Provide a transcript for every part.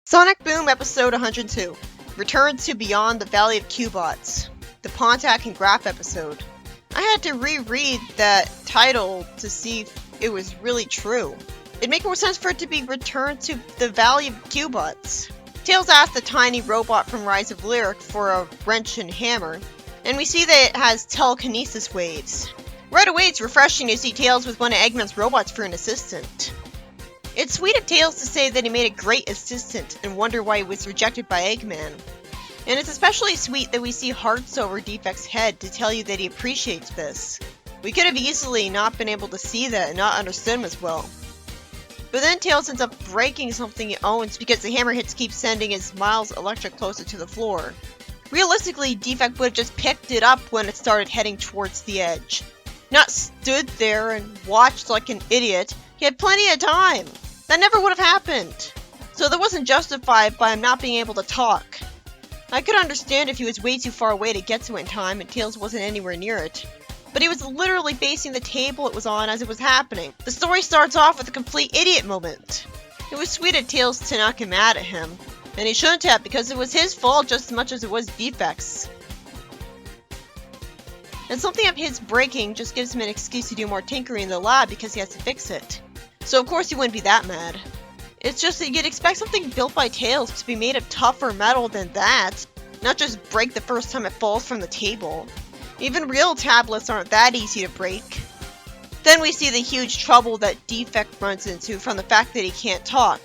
Sonic Boom Episode 102 Return to Beyond the Valley of Cubots, the Pontac and Graph episode. I had to reread that title to see if it was really true. It'd make more sense for it to be Return to the Valley of Cubots. Tails asks the tiny robot from Rise of Lyric for a wrench and hammer, and we see that it has telekinesis waves. Right away it's refreshing to see Tails with one of Eggman's robots for an assistant. It's sweet of Tails to say that he made a great assistant and wonder why he was rejected by Eggman. And it's especially sweet that we see hearts over Defect's head to tell you that he appreciates this. We could have easily not been able to see that and not understood him as well. But then Tails ends up breaking something he owns because the hammer hits keep sending his Miles electric closer to the floor. Realistically, Defect would have just picked it up when it started heading towards the edge. Not stood there and watched like an idiot. He had plenty of time. That never would have happened. So that wasn't justified by him not being able to talk. I could understand if he was way too far away to get to it in time and Tails wasn't anywhere near it. But he was literally facing the table it was on as it was happening. The story starts off with a complete idiot moment. It was sweet of Tails to not get mad at him. And he shouldn't have because it was his fault just as much as it was Defect's. And something of his breaking just gives him an excuse to do more tinkering in the lab because he has to fix it. So of course he wouldn't be that mad. It's just that you'd expect something built by Tails to be made of tougher metal than that, not just break the first time it falls from the table. Even real tablets aren't that easy to break. Then we see the huge trouble that Defect runs into from the fact that he can't talk.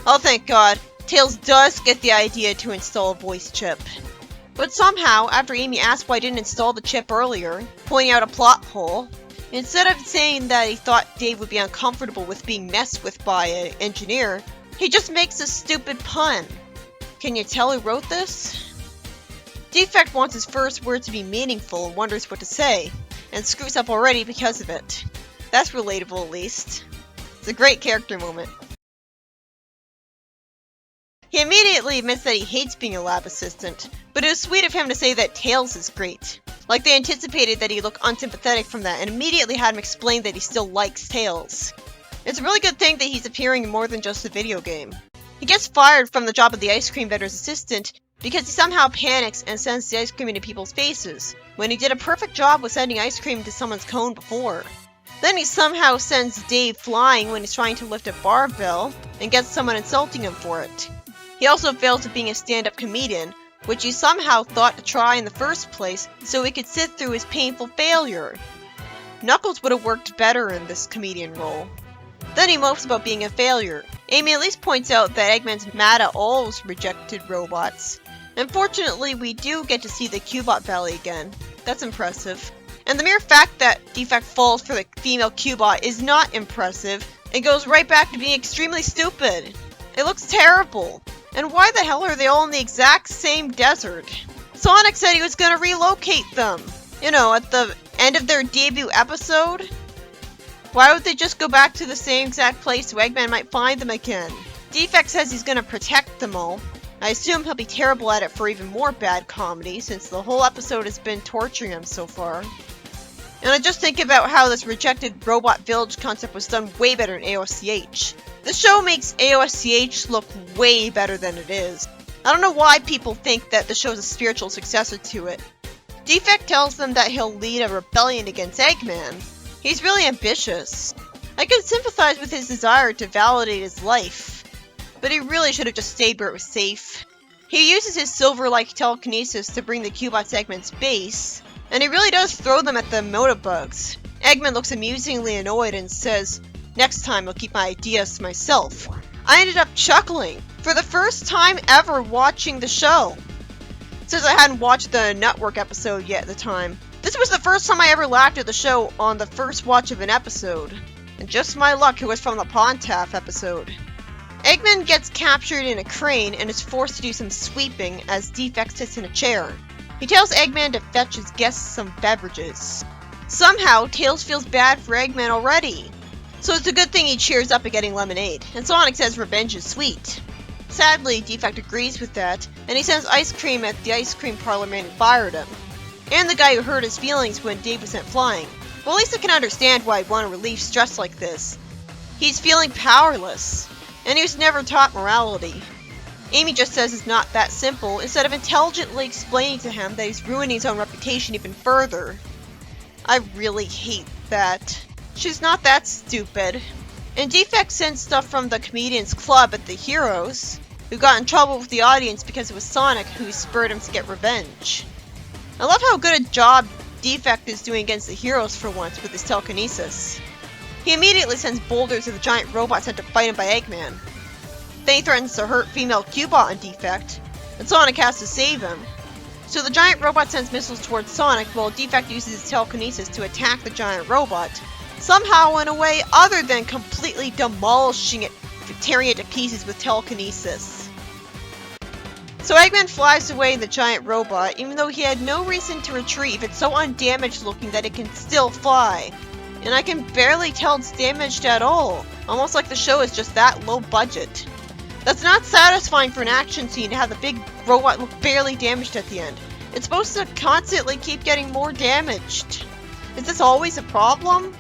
Oh thank God, Tails does get the idea to install a voice chip. But somehow, after Amy asks why he didn't install the chip earlier, pointing out a plot hole, instead of saying that he thought Dave would be uncomfortable with being messed with by an engineer, he just makes a stupid pun. Can you tell who wrote this? Defect wants his first word to be meaningful and wonders what to say, and screws up already because of it. That's relatable at least. It's a great character moment. He immediately admits that he hates being a lab assistant, but it was sweet of him to say that Tails is great. Like they anticipated that he'd look unsympathetic from that and immediately had him explain that he still likes Tails. It's a really good thing that he's appearing in more than just a video game. He gets fired from the job of the ice cream vendor's assistant because he somehow panics and sends the ice cream into people's faces, when he did a perfect job with sending ice cream to someone's cone before. Then he somehow sends Dave flying when he's trying to lift a barbell and gets someone insulting him for it. He also fails at being a stand-up comedian, which he somehow thought to try in the first place so he could sit through his painful failure. Knuckles would have worked better in this comedian role. Then he mopes about being a failure. Amy at least points out that Eggman's mad at all those rejected robots. Unfortunately, we do get to see the Cubot Valley again. That's impressive. And the mere fact that Defect falls for the female Cubot is not impressive. It goes right back to being extremely stupid. It looks terrible. And why the hell are they all in the exact same desert? Sonic said he was going to relocate them. You know, at the end of their debut episode? Why would they just go back to the same exact place so Eggman might find them again? Defect says he's going to protect them all. I assume he'll be terrible at it for even more bad comedy, since the whole episode has been torturing him so far. And I just think about how this rejected robot village concept was done way better in AOSCH. The show makes AOSCH look way better than it is. I don't know why people think that the show's a spiritual successor to it. Defect tells them that he'll lead a rebellion against Eggman. He's really ambitious. I can sympathize with his desire to validate his life, but he really should have just stayed where it was safe. He uses his silver-like telekinesis to bring the Cubots to Eggman's base, and he really does throw them at the Motobugs. Eggman looks amusingly annoyed and says, "Next time I'll keep my ideas to myself." I ended up chuckling for the first time ever watching the show, since I hadn't watched the network episode yet at the time. This was the first time I ever laughed at the show on the first watch of an episode. And just my luck, it was from the Pontac episode. Eggman gets captured in a crane and is forced to do some sweeping as Defect sits in a chair. He tells Eggman to fetch his guests some beverages. Somehow, Tails feels bad for Eggman already. So it's a good thing he cheers up at getting lemonade, and Sonic says revenge is sweet. Sadly, Defect agrees with that, and he sends ice cream at the ice cream parlor man who fired him. And the guy who hurt his feelings when Dave was sent flying. Well, at least I can understand why he'd want to relieve stress like this. He's feeling powerless, and he was never taught morality. Amy just says it's not that simple, instead of intelligently explaining to him that he's ruining his own reputation even further. I really hate that. She's not that stupid. And Defect sends stuff from the comedians club at the heroes, who got in trouble with the audience because it was Sonic who spurred him to get revenge. I love how good a job Defect is doing against the heroes for once with his telekinesis. He immediately sends boulders to the giant robot sent to fight him by Eggman. Then he threatens to hurt female Cubot on Defect, and Sonic has to save him. So the giant robot sends missiles towards Sonic while Defect uses his telekinesis to attack the giant robot, somehow in a way other than completely demolishing it, tearing it to pieces with telekinesis. So Eggman flies away in the giant robot, even though he had no reason to retrieve. It's so undamaged looking that it can still fly. And I can barely tell it's damaged at all, almost like the show is just that low budget. That's not satisfying for an action scene to have the big robot look barely damaged at the end. It's supposed to constantly keep getting more damaged. Is this always a problem?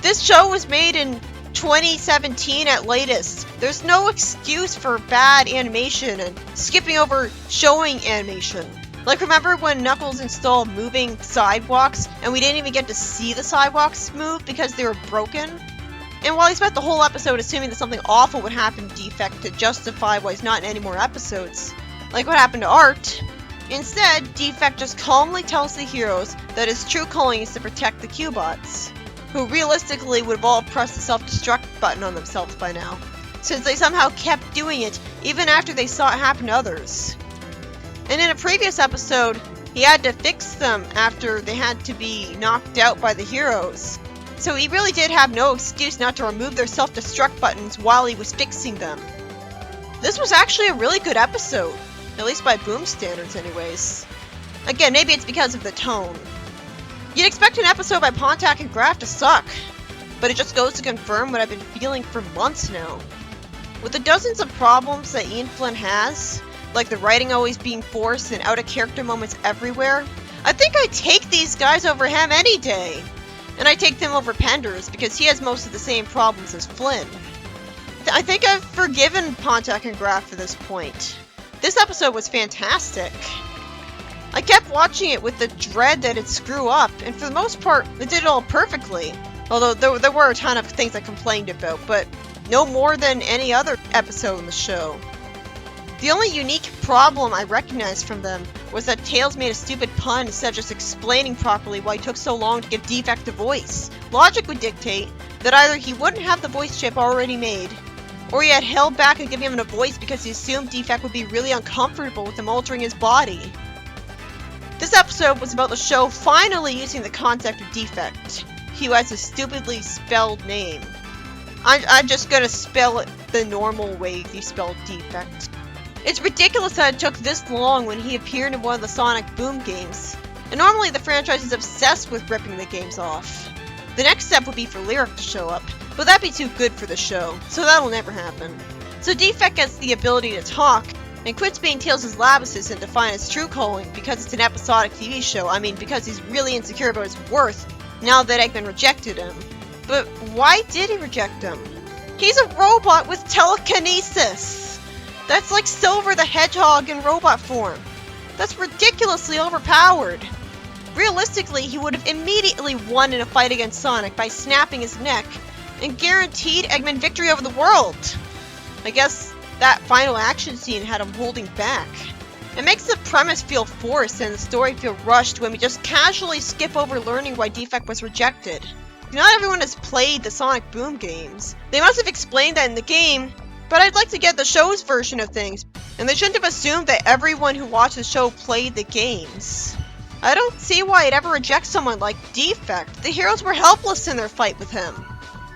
This show was made in 2017 at latest. There's no excuse for bad animation and skipping over showing animation. Like, remember when Knuckles installed moving sidewalks and we didn't even get to see the sidewalks move because they were broken? And while he spent the whole episode assuming that something awful would happen to Defect to justify why he's not in any more episodes, like what happened to Art, instead, Defect just calmly tells the heroes that his true calling is to protect the Cubots, who realistically would have all pressed the self-destruct button on themselves by now, since they somehow kept doing it even after they saw it happen to others. And in a previous episode, he had to fix them after they had to be knocked out by the heroes. So he really did have no excuse not to remove their self-destruct buttons while he was fixing them. This was actually a really good episode, at least by Boom standards anyways. Again, maybe it's because of the tone. You'd expect an episode by Pontac and Graff to suck, but it just goes to confirm what I've been feeling for months now. With the dozens of problems that Ian Flynn has, like the writing always being forced and out-of-character moments everywhere, I think I'd take these guys over him any day. And I take them over Penders because he has most of the same problems as Flynn. I think I've forgiven Pontac and Graff for this point. This episode was fantastic. I kept watching it with the dread that it'd screw up, and for the most part, it did it all perfectly. Although there were a ton of things I complained about, but no more than any other episode in the show. The only unique problem I recognized from them was that Tails made a stupid pun instead of just explaining properly why it took so long to give Defect a voice. Logic would dictate that either he wouldn't have the voice chip already made, or he had held back on giving him a voice because he assumed Defect would be really uncomfortable with him altering his body. This episode was about the show finally using the concept of Defect, who has a stupidly spelled name. I'm just gonna spell it the normal way you spell Defect. It's ridiculous that it took this long when he appeared in one of the Sonic Boom games, and normally the franchise is obsessed with ripping the games off. The next step would be for Lyric to show up, but that'd be too good for the show, so that'll never happen. So Defect gets the ability to talk, and quits being Tails' lab assistant to find his true calling because it's an episodic TV show. I mean, because he's really insecure about his worth now that Eggman rejected him. But why did he reject him? He's a robot with telekinesis! That's like Silver the Hedgehog in robot form. That's ridiculously overpowered. Realistically, he would have immediately won in a fight against Sonic by snapping his neck, and guaranteed Eggman victory over the world. I guess that final action scene had him holding back. It makes the premise feel forced and the story feel rushed when we just casually skip over learning why Defect was rejected. Not everyone has played the Sonic Boom games. They must have explained that in the game, but I'd like to get the show's version of things, and they shouldn't have assumed that everyone who watched the show played the games. I don't see why it'd ever reject someone like Defect. The heroes were helpless in their fight with him.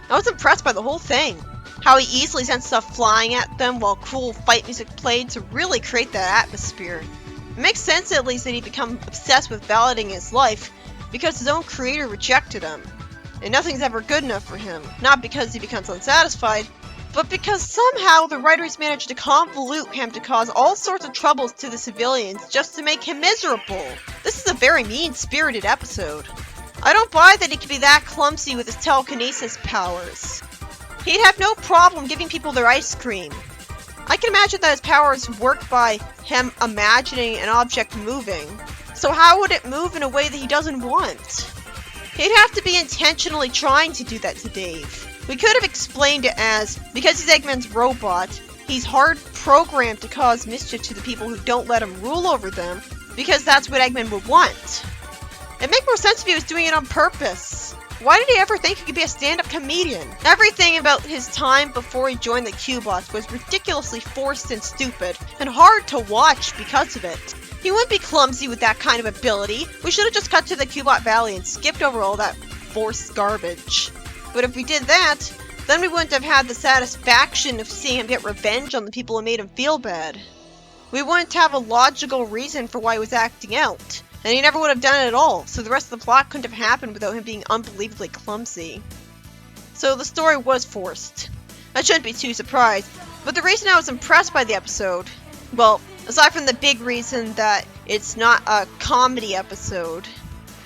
I was impressed by the whole thing. How he easily sent stuff flying at them while cool fight music played to really create that atmosphere. It makes sense at least that he'd become obsessed with validating his life because his own creator rejected him. And nothing's ever good enough for him, not because he becomes unsatisfied, but because somehow the writers managed to convolute him to cause all sorts of troubles to the civilians just to make him miserable. This is a very mean-spirited episode. I don't buy that he could be that clumsy with his telekinesis powers. He'd have no problem giving people their ice cream. I can imagine that his powers work by him imagining an object moving. So how would it move in a way that he doesn't want? He'd have to be intentionally trying to do that to Dave. We could have explained it as, because he's Eggman's robot, he's hard programmed to cause mischief to the people who don't let him rule over them, because that's what Eggman would want. It'd make more sense if he was doing it on purpose. Why did he ever think he could be a stand-up comedian? Everything about his time before he joined the Cubots was ridiculously forced and stupid, and hard to watch because of it. He wouldn't be clumsy with that kind of ability. We should have just cut to the Cubot Valley and skipped over all that forced garbage. But if we did that, then we wouldn't have had the satisfaction of seeing him get revenge on the people who made him feel bad. We wouldn't have a logical reason for why he was acting out. And he never would have done it at all, so the rest of the plot couldn't have happened without him being unbelievably clumsy. So the story was forced. I shouldn't be too surprised, but the reason I was impressed by the episode, well, aside from the big reason that it's not a comedy episode,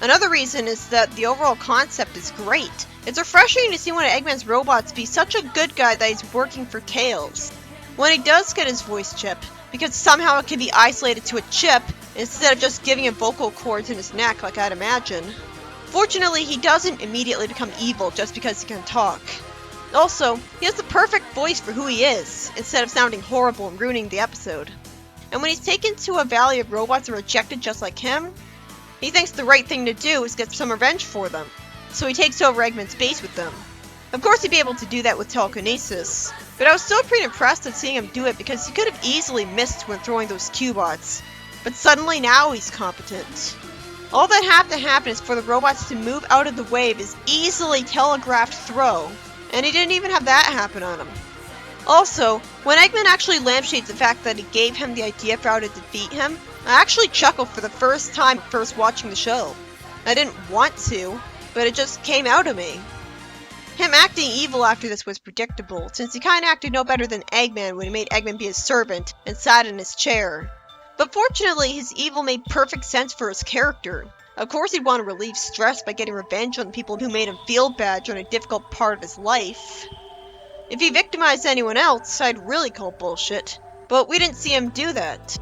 another reason is that the overall concept is great. It's refreshing to see one of Eggman's robots be such a good guy that he's working for Tails. When he does get his voice chip, because somehow it can be isolated to a chip, instead of just giving him vocal cords in his neck like I'd imagine. Fortunately, he doesn't immediately become evil just because he can talk. Also, he has the perfect voice for who he is, instead of sounding horrible and ruining the episode. And when he's taken to a valley of robots and rejected just like him, he thinks the right thing to do is get some revenge for them. So he takes over Eggman's base with them. Of course he'd be able to do that with telekinesis, but I was still pretty impressed at seeing him do it because he could have easily missed when throwing those Cubots. But suddenly now he's competent. All that have to happen is for the robots to move out of the way of his easily telegraphed throw, and he didn't even have that happen on him. Also, when Eggman actually lampshades the fact that he gave him the idea for how to defeat him, I actually chuckled for the first time first watching the show. I didn't want to, but it just came out of me. Him acting evil after this was predictable, since he kinda acted no better than Eggman when he made Eggman be his servant and sat in his chair. But fortunately, his evil made perfect sense for his character. Of course he'd want to relieve stress by getting revenge on the people who made him feel bad during a difficult part of his life. If he victimized anyone else, I'd really call bullshit, but we didn't see him do that.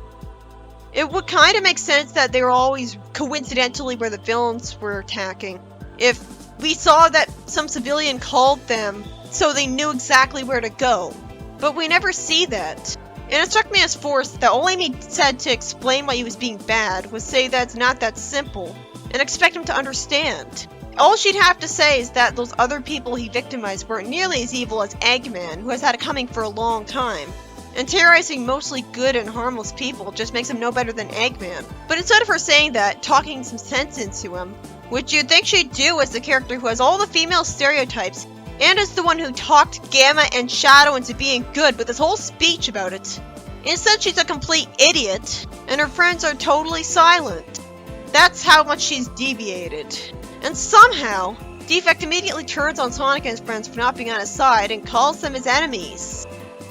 It would kind of make sense that they were always coincidentally where the villains were attacking. If we saw that some civilian called them, so they knew exactly where to go. But we never see that. And it struck me as forced that all Amy said to explain why he was being bad was say that it's not that simple, and expect him to understand. All she'd have to say is that those other people he victimized weren't nearly as evil as Eggman, who has had it coming for a long time. And terrorizing mostly good and harmless people just makes him no better than Eggman. But instead of her saying that, talking some sense into him, which you'd think she'd do as the character who has all the female stereotypes, and as the one who talked Gamma and Shadow into being good with his whole speech about it. Instead, she's a complete idiot, and her friends are totally silent. That's how much she's deviated. And somehow, Defect immediately turns on Sonic and his friends for not being on his side and calls them his enemies.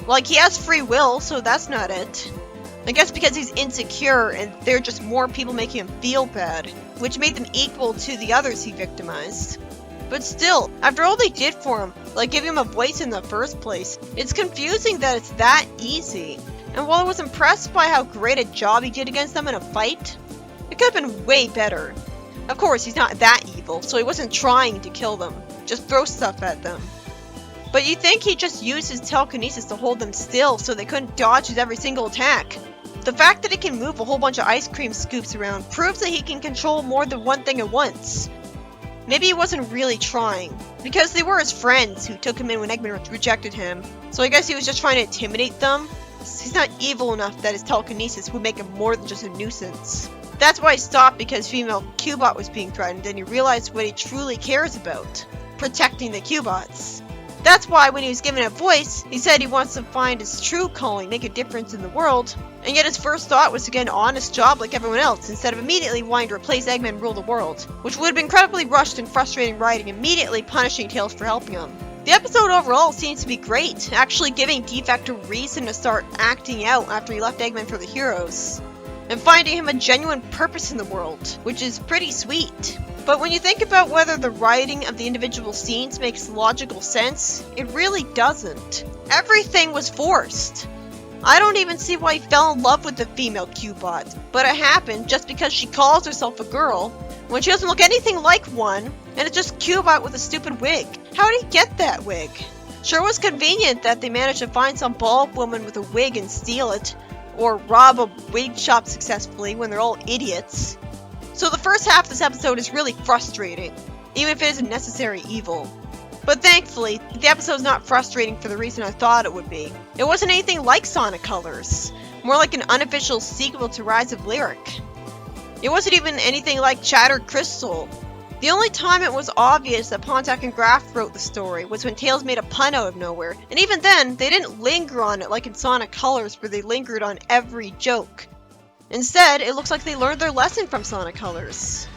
Like, he has free will, so that's not it. I guess because he's insecure and there are just more people making him feel bad, which made them equal to the others he victimized. But still, after all they did for him, like giving him a voice in the first place, it's confusing that it's that easy. And while I was impressed by how great a job he did against them in a fight, it could have been way better. Of course, he's not that evil, so he wasn't trying to kill them, just throw stuff at them. But you'd think he'd just use his telekinesis to hold them still so they couldn't dodge his every single attack. The fact that he can move a whole bunch of ice cream scoops around proves that he can control more than one thing at once. Maybe he wasn't really trying, because they were his friends who took him in when Eggman rejected him, so I guess he was just trying to intimidate them. He's not evil enough that his telekinesis would make him more than just a nuisance. That's why he stopped, because female Cubot was being threatened, and he realized what he truly cares about: protecting the Cubots. That's why when he was given a voice, he said he wants to find his true calling, make a difference in the world, and yet his first thought was to get an honest job like everyone else, instead of immediately wanting to replace Eggman and rule the world, which would have been incredibly rushed and frustrating writing, immediately punishing Tails for helping him. The episode overall seems to be great, actually giving Defect a reason to start acting out after he left Eggman for the heroes, and finding him a genuine purpose in the world, which is pretty sweet. But when you think about whether the writing of the individual scenes makes logical sense, it really doesn't. Everything was forced. I don't even see why he fell in love with the female Cubot, but it happened just because she calls herself a girl when she doesn't look anything like one, and it's just Cubot with a stupid wig. How did he get that wig? Sure, it was convenient that they managed to find some bald woman with a wig and steal it, or rob a wig shop successfully when they're all idiots. So the first half of this episode is really frustrating, even if it is a necessary evil. But thankfully, the episode's not frustrating for the reason I thought it would be. It wasn't anything like Sonic Colors, more like an unofficial sequel to Rise of Lyric. It wasn't even anything like Shattered Crystal. The only time it was obvious that Pontiac and Graff wrote the story was when Tails made a pun out of nowhere, and even then, they didn't linger on it like in Sonic Colors where they lingered on every joke. Instead, it looks like they learned their lesson from Sonic Colors.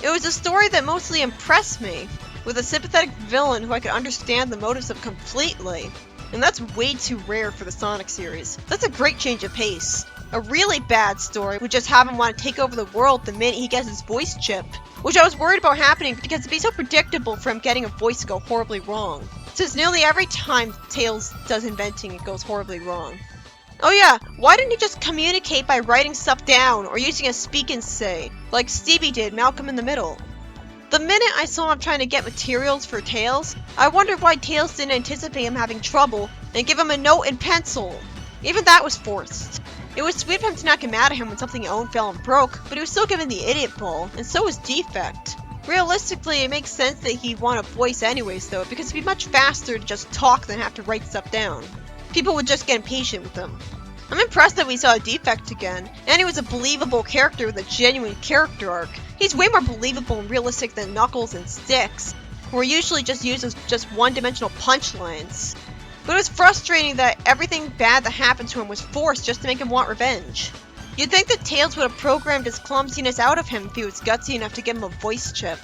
It was a story that mostly impressed me, with a sympathetic villain who I could understand the motives of completely. And that's way too rare for the Sonic series. That's a great change of pace. A really bad story would just have him want to take over the world the minute he gets his voice chip, which I was worried about happening because it'd be so predictable for him getting a voice to go horribly wrong, since nearly every time Tails does inventing it goes horribly wrong. Oh yeah, why didn't he just communicate by writing stuff down or using a speak and say, like Stevie did Malcolm in the Middle? The minute I saw him trying to get materials for Tails, I wondered why Tails didn't anticipate him having trouble and give him a note and pencil. Even that was forced. It was sweet of him to not get mad at him when something he owned fell and broke, but he was still given the idiot ball, and so was Defect. Realistically, it makes sense that he'd want a voice anyways though, because it'd be much faster to just talk than have to write stuff down. People would just get impatient with him. I'm impressed that we saw a Defect again, and he was a believable character with a genuine character arc. He's way more believable and realistic than Knuckles and Sticks, who are usually just used as just one-dimensional punchlines. But it was frustrating that everything bad that happened to him was forced just to make him want revenge. You'd think that Tails would have programmed his clumsiness out of him if he was gutsy enough to give him a voice chip.